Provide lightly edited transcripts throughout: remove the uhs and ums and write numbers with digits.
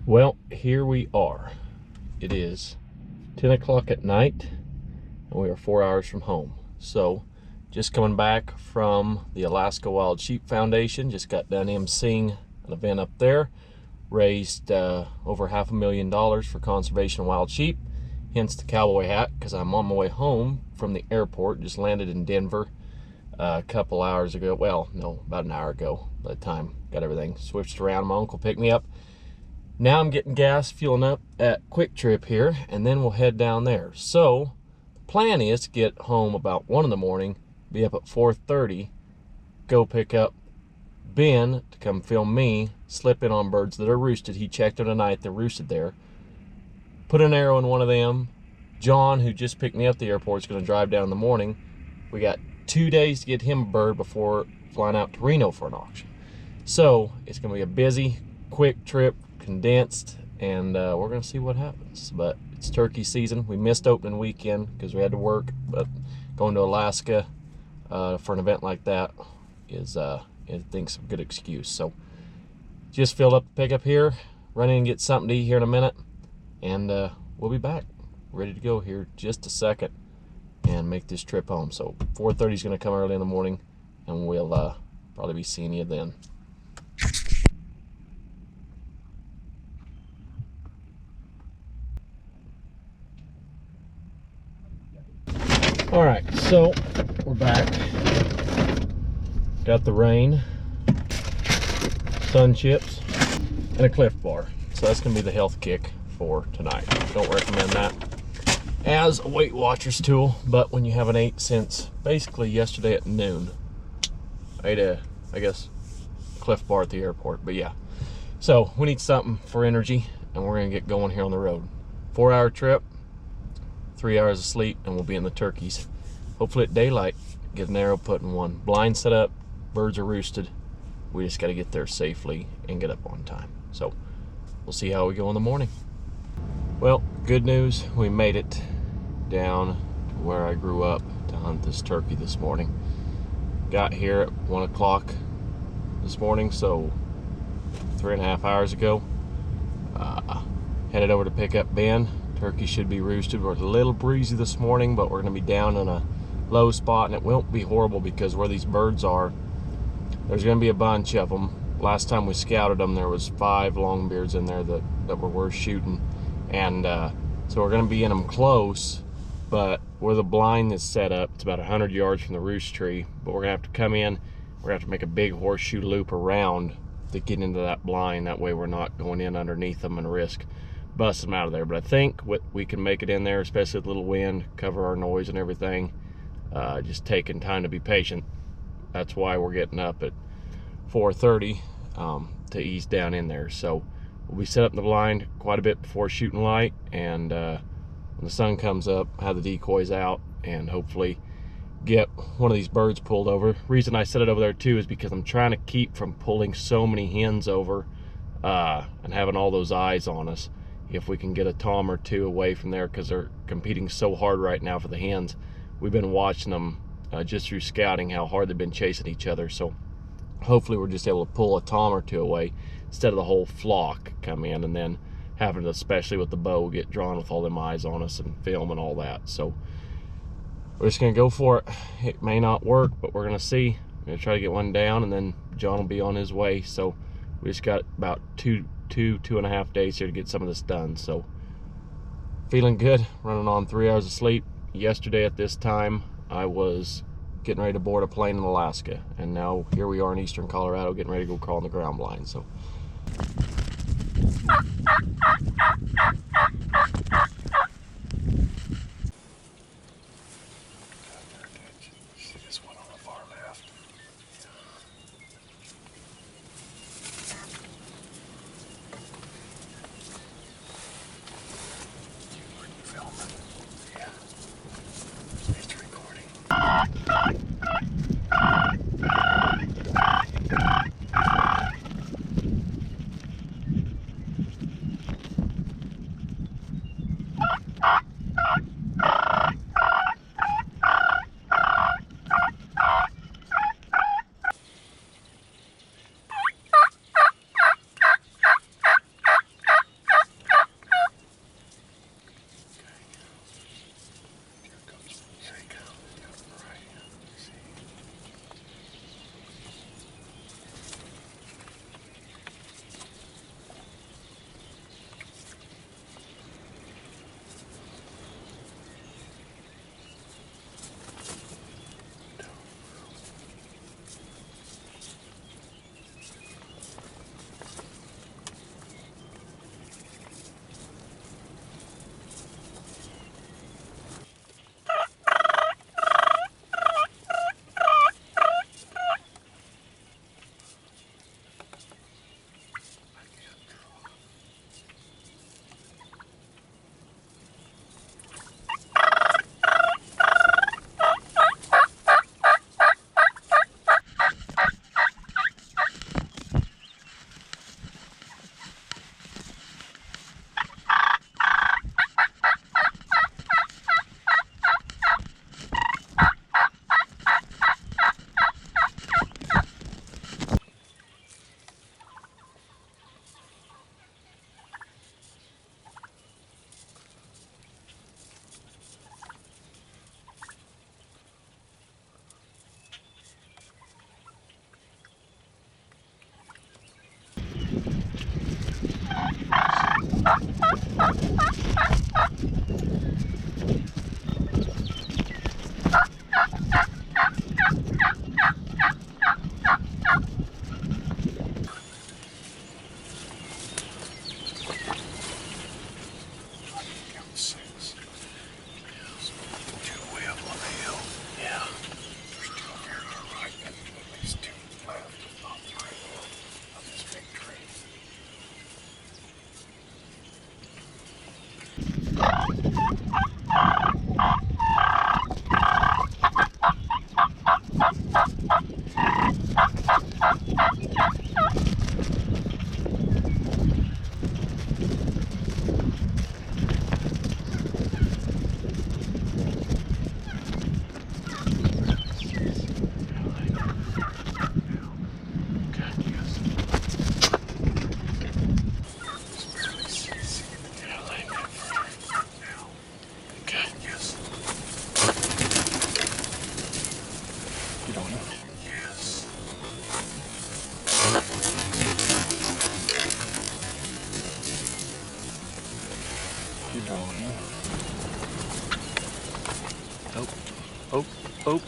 Well, here we are. It is 10 o'clock at night and we are 4 hours from home. So just coming back from the Alaska Wild Sheep Foundation. Just got done emceeing an event up there. Raised over $500,000 for conservation of wild sheep. Hence the cowboy hat, because I'm on my way home from the airport. Just landed in Denver a couple hours ago. Well, no, about an hour ago by the time got everything switched around. My uncle picked me up. Now I'm getting gas, fueling up at Quick Trip here, and then we'll head down there. So the plan is to get home about 1 in the morning, be up at 4:30, go pick up Ben to come film me slip in on birds that are roosted. He checked them tonight, they're roosted there. Put an arrow in one of them. John, who just picked me up at the airport, is going to drive down in the morning. We got 2 days to get him a bird before flying out to Reno for an auction. So it's going to be a busy, quick trip, condensed, and we're going to see what happens. But it's turkey season. We missed opening weekend because we had to work, but going to Alaska for an event like that is I think a good excuse. So just filled up the pickup here, run in and get something to eat here in a minute, and we'll be back ready to go here just a second and make this trip home. So 4:30 is going to come early in the morning, and we'll probably be seeing you then. All right, so we're back. Got the rain, sun chips, and a Cliff Bar. So that's gonna be the health kick for tonight. Don't recommend that as a Weight Watchers tool, but when you haven't ate since basically yesterday at noon, I ate I guess, Cliff Bar at the airport, but yeah. So we need something for energy, and we're gonna get going here on the road. 4-hour trip, 3 hours of sleep, and we'll be in the turkeys. Hopefully at daylight, get an arrow put in one. Blind set up, birds are roosted. We just got to get there safely and get up on time. So we'll see how we go in the morning. Well, good news, we made it down to where I grew up to hunt this turkey this morning. Got here at 1 o'clock this morning, so 3.5 hours ago. Headed over to pick up Ben. Turkey should be roosted. We're a little breezy this morning, but we're going to be down in a low spot, and it won't be horrible because where these birds are, there's going to be a bunch of them. Last time we scouted them, there was 5 longbeards in there that were worth shooting, and so we're going to be in them close, but where the blind is set up, it's about 100 yards from the roost tree, but we're going to have to come in, we're going to have to make a big horseshoe loop around to get into that blind. That way we're not going in underneath them and risk busting them out of there. But I think we can make it in there, especially with a little wind, cover our noise and everything. Just taking time to be patient. That's why we're getting up at 4:30 to ease down in there. So we'll be set up in the blind quite a bit before shooting light, and when the sun comes up, have the decoys out, and hopefully get one of these birds pulled over. Reason I set it over there too is because I'm trying to keep from pulling so many hens over and having all those eyes on us. If we can get a tom or two away from there, because they're competing so hard right now for the hens. We've been watching them just through scouting how hard they've been chasing each other. So hopefully we're just able to pull a tom or two away instead of the whole flock come in and then having to, especially with the bow, get drawn with all them eyes on us and film and all that. So we're just gonna go for it. It may not work, but we're gonna see. I'm gonna try to get one down, and then John will be on his way. So we just got about two and a half days here to get some of this done. So feeling good, running on 3 hours of sleep. Yesterday at this time I was getting ready to board a plane in Alaska, and now here we are in eastern Colorado getting ready to go crawl in the ground blind. So Oh, oh, oh.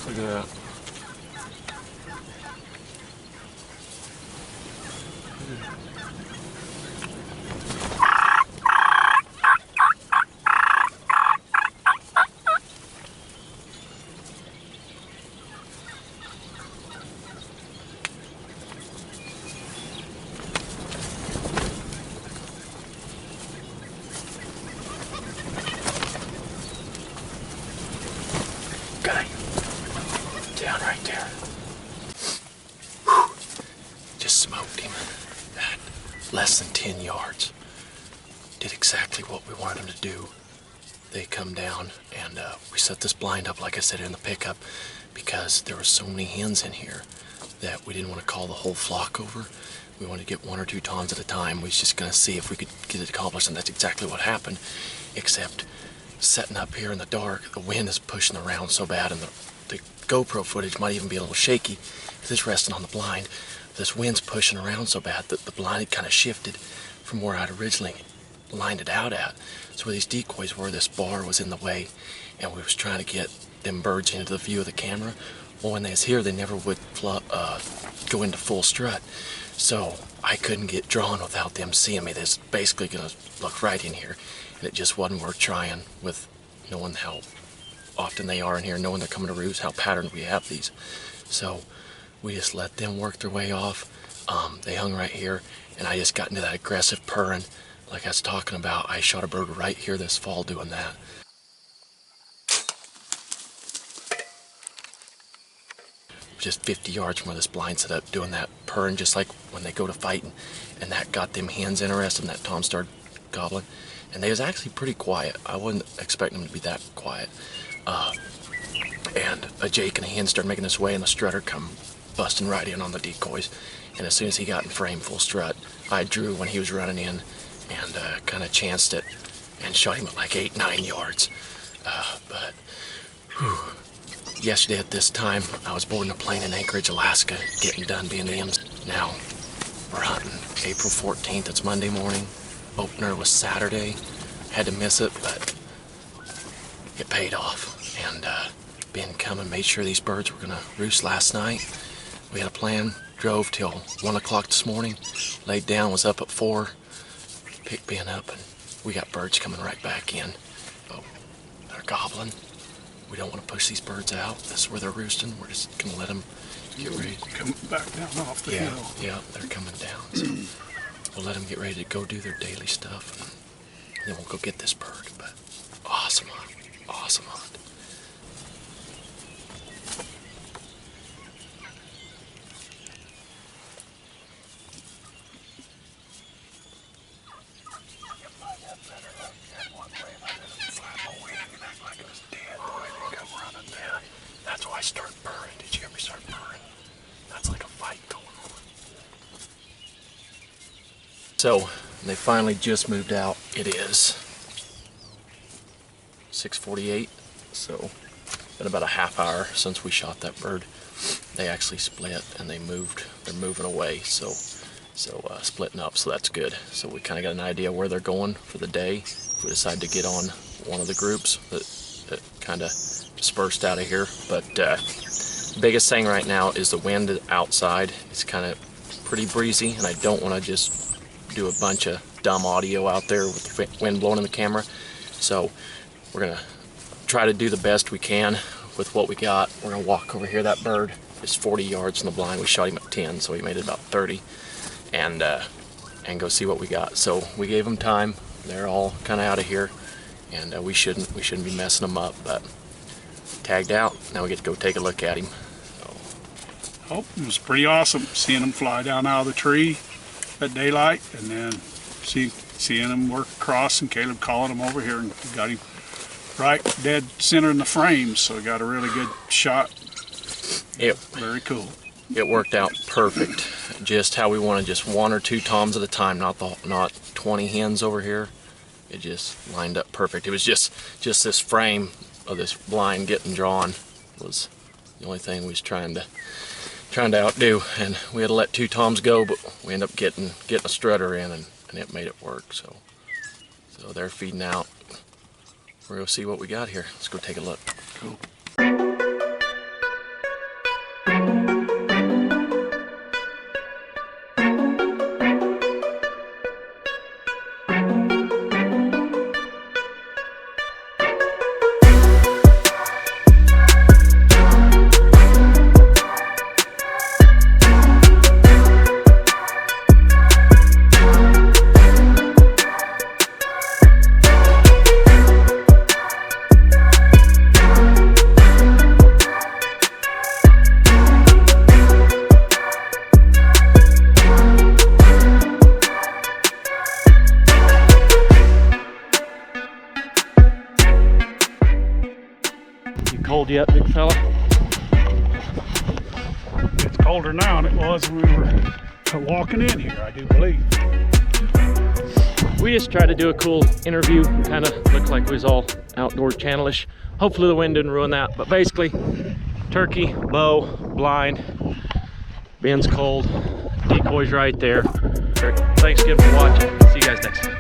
Look at that. Guy. Down right there. Whew. Just smoked him at less than 10 yards. Did exactly what we wanted him to do. They come down and we set this blind up, like I said, in the pickup because there were so many hens in here that we didn't want to call the whole flock over. We wanted to get 1 or 2 toms at a time. We was just going to see if we could get it accomplished, and that's exactly what happened, except setting up here in the dark, the wind is pushing around so bad, and the GoPro footage might even be a little shaky because it's resting on the blind. This wind's pushing around so bad that the blind had kind of shifted from where I'd originally lined it out at. So where these decoys were, this bar was in the way, and we was trying to get them birds into the view of the camera. Well, when they was here, they never would go into full strut. So I couldn't get drawn without them seeing me. They're basically gonna look right in here, and it just wasn't worth trying with knowing how often they are in here, knowing they're coming to roost, how patterned we have these. So we just let them work their way off. They hung right here, and I just got into that aggressive purring like I was talking about. I shot a bird right here this fall doing that. Just 50 yards from where this blind set up, doing that purring just like when they go to fighting, and that got them hens interested, and that tom started gobbling, and they was actually pretty quiet. I wasn't expecting them to be that quiet. And a Jake and a hen started making this way, and the strutter come busting right in on the decoys, and as soon as he got in frame full strut, I drew when he was running in and kind of chanced it and shot him at like 8-9 yards. But whew. Yesterday at this time, I was boarding a plane in Anchorage, Alaska, getting done being the M's. Now, we're hunting April 14th, it's Monday morning. Opener was Saturday. Had to miss it, but it paid off. And Ben come and made sure these birds were gonna roost last night. We had a plan, drove till 1 o'clock this morning, laid down, was up at 4, picked Ben up, and we got birds coming right back in. Oh, they're gobbling. We don't want to push these birds out. This is where they're roosting. We're just going to let them get ready. Coming back down off the hill. Yeah, they're coming down. So we'll let them get ready to go do their daily stuff, and then we'll go get this bird. But awesome hunt. Awesome hunt. That's why I start purring. Did you hear me start purring? That's like a fight going on. So, they finally just moved out. It is 6:48, so been about a half hour since we shot that bird. They actually split and they moved. They're moving away, so splitting up, so that's good. So we kind of got an idea where they're going for the day. If we decide to get on one of the groups that kind of dispersed out of here. But biggest thing right now is the wind outside. It's kind of pretty breezy, and I don't want to just do a bunch of dumb audio out there with the wind blowing in the camera. So we're gonna try to do the best we can with what we got. We're gonna walk over here. That bird is 40 yards from the blind. We shot him at 10, so he made it about 30, and go see what we got. So we gave them time. They're all kind of out of here, and we shouldn't be messing them up. But tagged out. Now we get to go take a look at him. So. Oh, it was pretty awesome seeing them fly down out of the tree. at daylight, and then seeing him work across, and Caleb calling him over here, and got him right dead center in the frame, so we got a really good shot. Yep. Very cool. It worked out perfect. Just how we wanted, just 1 or 2 toms at a time, not 20 hens over here. It just lined up perfect. It was just this frame of this blind getting drawn was the only thing we was trying to outdo, and we had to let 2 toms go, but we ended up getting a strutter in, and it made it work. So they're feeding out. We're gonna see what we got here. Let's go take a look. Cool. Cold yet, big fella? It's colder now than it was when we were walking in here, I do believe. We just tried to do a cool interview, kind of looked like we was all outdoor channelish. Hopefully the wind didn't ruin that, but basically turkey, bow, blind, bin's cold, decoys right there. Thanks again for watching. See you guys next time.